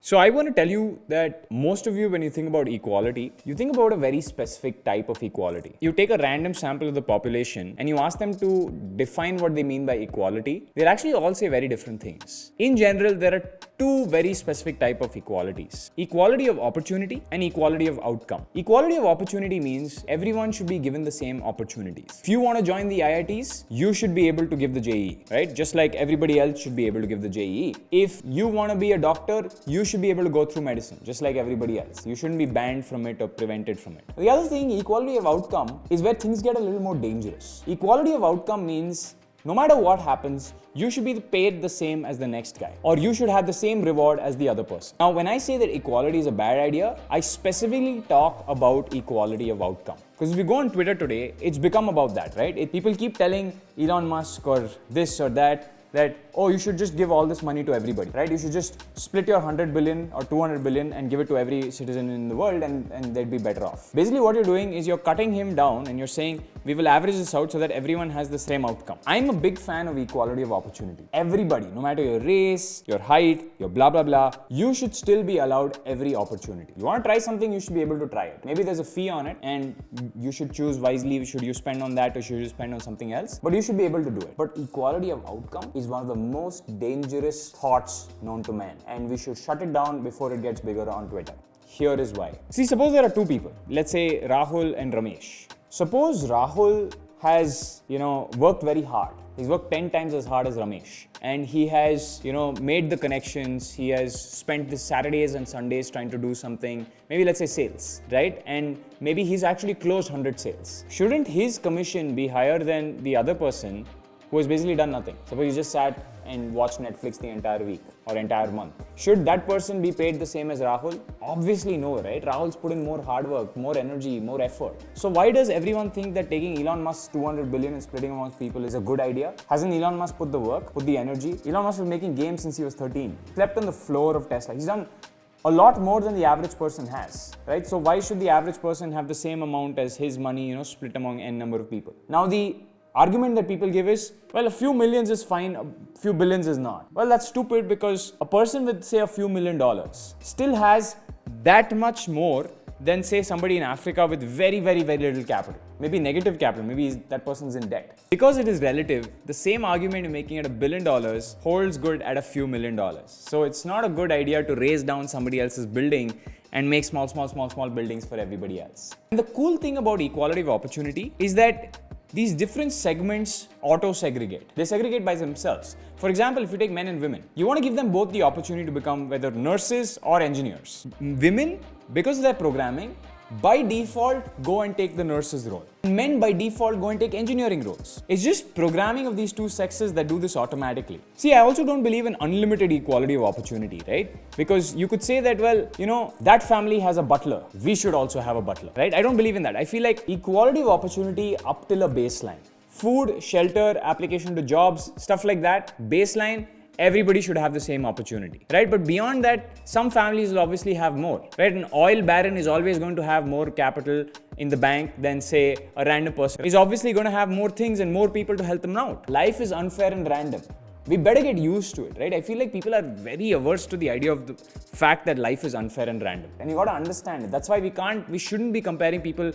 So I want to tell you that most of you, when you think about equality, you think about a very specific type of equality. You take a random sample of the population and you ask them to define what they mean by equality. They'll actually all say very different things. In general, there are two very specific type of equalities: equality of opportunity and equality of outcome. Equality of opportunity means everyone should be given the same opportunities. If you want to join the IITs, you should be able to give the JEE, right? Just like everybody else should be able to give the JEE. If you want to be a doctor, you should be able to go through medicine, just like everybody else. You shouldn't be banned from it or prevented from it. The other thing, equality of outcome, is where things get a little more dangerous. Equality of outcome means no matter what happens, you should be paid the same as the next guy, or you should have the same reward as the other person. Now, when I say that equality is a bad idea, I specifically talk about equality of outcome. Because if you go on Twitter today, it's become about that, right? People keep telling Elon Musk or this or that, oh, you should just give all this money to everybody, right? You should just split your 100 billion or 200 billion and give it to every citizen in the world and they'd be better off. Basically, what you're doing is you're cutting him down and you're saying, we will average this out so that everyone has the same outcome. I'm a big fan of equality of opportunity. Everybody, no matter your race, your height, your blah, blah, blah, you should still be allowed every opportunity. You want to try something, you should be able to try it. Maybe there's a fee on it and you should choose wisely. Should you spend on that or should you spend on something else? But you should be able to do it. But equality of outcome is one of the most dangerous thoughts known to man, and we should shut it down before it gets bigger on Twitter. Here is why. See, suppose there are two people. Let's say Rahul and Ramesh. Suppose Rahul has, worked very hard. He's worked 10 times as hard as Ramesh. And he has, made the connections. He has spent the Saturdays and Sundays trying to do something, maybe let's say sales, right? And maybe he's actually closed 100 sales. Shouldn't his commission be higher than the other person who has basically done nothing? Suppose you just sat and watched Netflix the entire week or entire month. Should that person be paid the same as Rahul? Obviously no, right? Rahul's put in more hard work, more energy, more effort. So why does everyone think that taking Elon Musk's 200 billion and splitting amongst people is a good idea? Hasn't Elon Musk put the work, put the energy? Elon Musk was making games since he was 13. Slept on the floor of Tesla. He's done a lot more than the average person has, right? So why should the average person have the same amount as his money, split among n number of people? Now the argument that people give is, well, a few millions is fine, a few billions is not. Well, that's stupid, because a person with, say, a few $1 million still has that much more than, say, somebody in Africa with very, very, very little capital. Maybe negative capital, maybe that person's in debt. Because it is relative, the same argument you're making at $1 billion holds good at a few $1 million. So it's not a good idea to raise down somebody else's building and make small buildings for everybody else. And the cool thing about equality of opportunity is that these different segments auto-segregate. They segregate by themselves. For example, if you take men and women, you want to give them both the opportunity to become whether nurses or engineers. Women, because of their programming, by default go and take the nurse's role. Men by default go and take engineering roles. It's just programming of these two sexes that do this automatically. See, I also don't believe in unlimited equality of opportunity, right? Because you could say that, well, that family has a butler, we should also have a butler, right? I don't believe in that. I feel like equality of opportunity up till a baseline. Food, shelter, application to jobs, stuff like that, baseline, everybody should have the same opportunity, right? But beyond that, some families will obviously have more, right? An oil baron is always going to have more capital in the bank than, say, a random person. He's obviously going to have more things and more people to help them out. Life is unfair and random. We better get used to it, right? I feel like people are very averse to the idea of the fact that life is unfair and random. And you got to understand it. That's why we shouldn't be comparing people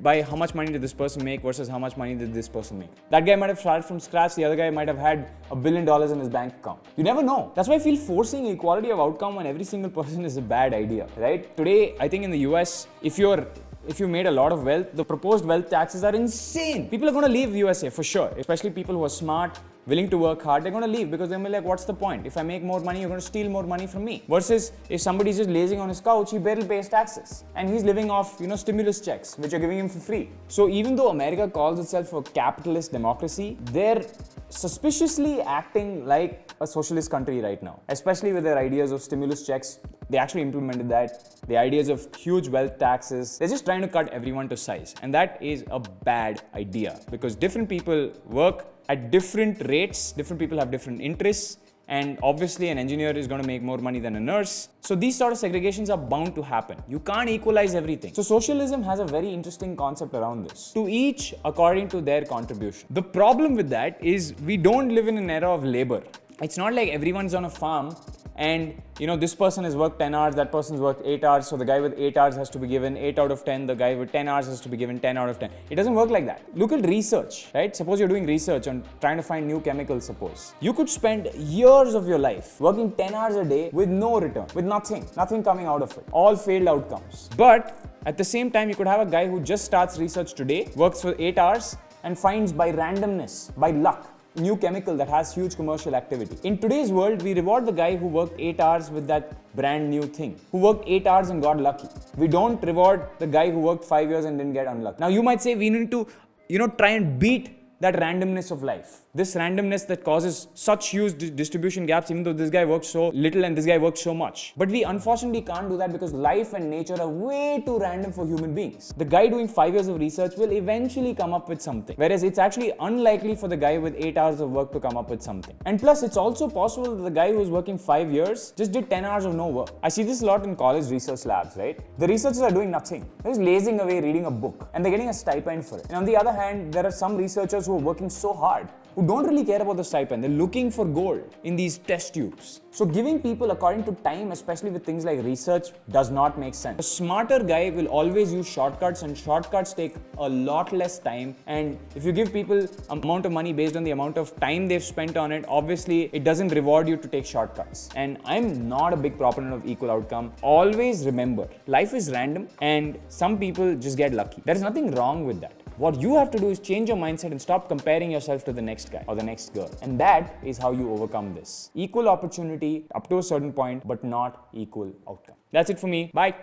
by how much money did this person make versus how much money did this person make. That guy might have started from scratch. The other guy might have had $1 billion in his bank account. You never know. That's why I feel forcing equality of outcome on every single person is a bad idea, right? Today, I think in the US, if you made a lot of wealth, the proposed wealth taxes are insane. People are going to leave USA for sure, especially people who are smart, willing to work hard. They're going to leave because they're going to be like, what's the point? If I make more money, you're going to steal more money from me. Versus if somebody's just lazing on his couch, he barely pays taxes. And he's living off, stimulus checks, which are giving him for free. So even though America calls itself a capitalist democracy, they're suspiciously acting like a socialist country right now, especially with their ideas of stimulus checks. They actually implemented that. The ideas of huge wealth taxes. They're just trying to cut everyone to size. And that is a bad idea, because different people work at different rates. Different people have different interests. And obviously an engineer is going to make more money than a nurse. So these sort of segregations are bound to happen. You can't equalize everything. So socialism has a very interesting concept around this. To each according to their contribution. The problem with that is we don't live in an era of labor. It's not like everyone's on a farm and this person has worked 10 hours, that person's worked 8 hours, so the guy with 8 hours has to be given 8 out of 10, the guy with 10 hours has to be given 10 out of 10. It doesn't work like that. Look at research, right? Suppose you're doing research on trying to find new chemicals, suppose. You could spend years of your life working 10 hours a day with no return, with nothing coming out of it. All failed outcomes. But at the same time, you could have a guy who just starts research today, works for 8 hours, and finds by randomness, by luck, new chemical that has huge commercial activity. In today's world, we reward the guy who worked 8 hours with that brand new thing, who worked 8 hours and got lucky. We don't reward the guy who worked 5 years and didn't get unlucky. Now you might say we need to, try and beat that randomness of life. This randomness that causes such huge distribution gaps, even though this guy works so little and this guy works so much. But we unfortunately can't do that because life and nature are way too random for human beings. The guy doing 5 years of research will eventually come up with something, whereas it's actually unlikely for the guy with 8 hours of work to come up with something. And plus, it's also possible that the guy who's working 5 years just did 10 hours of no work. I see this a lot in college research labs, right? The researchers are doing nothing. They're just lazing away reading a book and they're getting a stipend for it. And on the other hand, there are some researchers who are working so hard, who don't really care about the stipend. They're looking for gold in these test tubes. So giving people according to time, especially with things like research, does not make sense. A smarter guy will always use shortcuts, and shortcuts take a lot less time. And if you give people amount of money based on the amount of time they've spent on it, obviously it doesn't reward you to take shortcuts. And I'm not a big proponent of equal outcome. Always remember, life is random and some people just get lucky. There is nothing wrong with that. What you have to do is change your mindset and stop comparing yourself to the next guy or the next girl. And that is how you overcome this. Equal opportunity up to a certain point, but not equal outcome. That's it for me. Bye.